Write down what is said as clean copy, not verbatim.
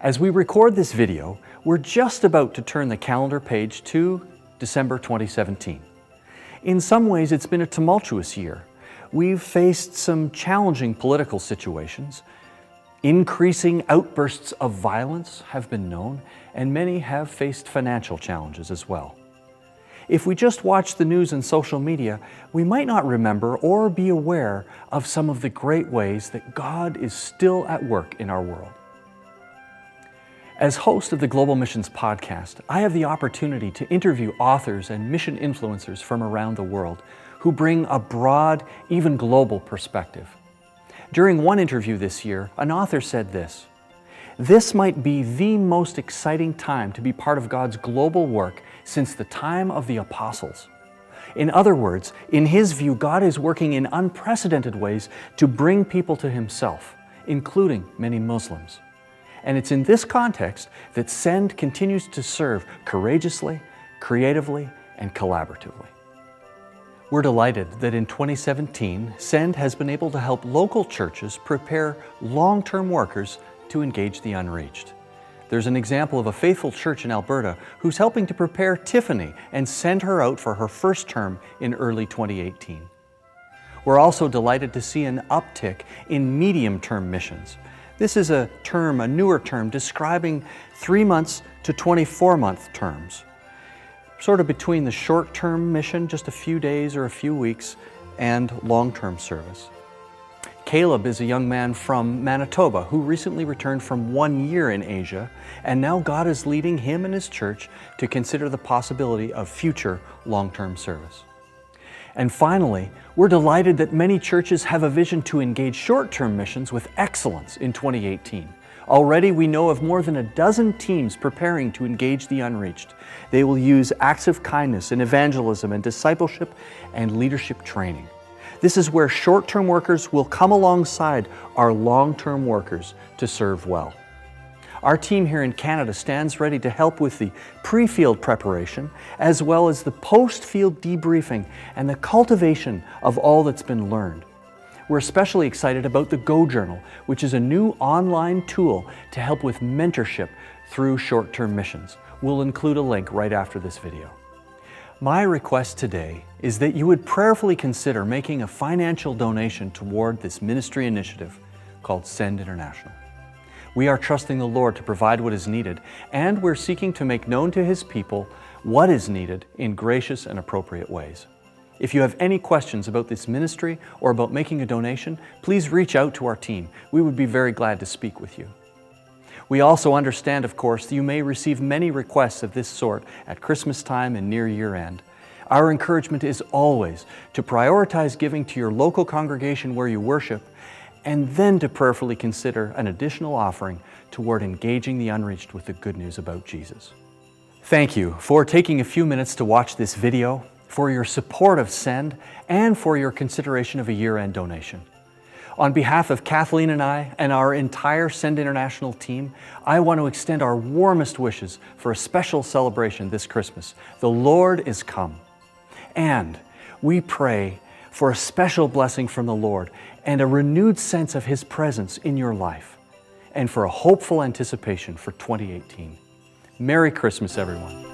As we record this video, we're just about to turn the calendar page to December 2017. In some ways, it's been a tumultuous year. We've faced some challenging political situations. Increasing outbursts of violence have been known, and many have faced financial challenges as well. If we just watch the news and social media, we might not remember or be aware of some of the great ways that God is still at work in our world. As host of the Global Missions Podcast, I have the opportunity to interview authors and mission influencers from around the world who bring a broad, even global perspective. During one interview this year, an author said this: "This might be the most exciting time to be part of God's global work since the time of the apostles." In other words, in his view, God is working in unprecedented ways to bring people to himself, including many Muslims. And it's in this context that SEND continues to serve courageously, creatively, and collaboratively. We're delighted that in 2017, SEND has been able to help local churches prepare long-term workers to engage the unreached. There's an example of a faithful church in Alberta who's helping to prepare Tiffany and send her out for her first term in early 2018. We're also delighted to see an uptick in medium-term missions. This is a newer term, describing 3 months to 24-month terms, sort of between the short-term mission, just a few days or a few weeks, and long-term service. Caleb is a young man from Manitoba who recently returned from 1 year in Asia, and now God is leading him and his church to consider the possibility of future long-term service. And finally, we're delighted that many churches have a vision to engage short-term missions with excellence in 2018. Already we know of more than a dozen teams preparing to engage the unreached. They will use acts of kindness and evangelism and discipleship and leadership training. This is where short-term workers will come alongside our long-term workers to serve well. Our team here in Canada stands ready to help with the pre-field preparation, as well as the post-field debriefing and the cultivation of all that's been learned. We're especially excited about the Go Journal, which is a new online tool to help with mentorship through short-term missions. We'll include a link right after this video. My request today is that you would prayerfully consider making a financial donation toward this ministry initiative called SEND International. We are trusting the Lord to provide what is needed, and we're seeking to make known to His people what is needed in gracious and appropriate ways. If you have any questions about this ministry or about making a donation, please reach out to our team. We would be very glad to speak with you. We also understand, of course, that you may receive many requests of this sort at Christmas time and near year end. Our encouragement is always to prioritize giving to your local congregation where you worship, and then to prayerfully consider an additional offering toward engaging the unreached with the good news about Jesus. Thank you for taking a few minutes to watch this video, for your support of SEND, and for your consideration of a year-end donation. On behalf of Kathleen and I and our entire SEND International team, I want to extend our warmest wishes for a special celebration this Christmas. The Lord is come. And we pray for a special blessing from the Lord and a renewed sense of His presence in your life, and for a hopeful anticipation for 2018. Merry Christmas, everyone.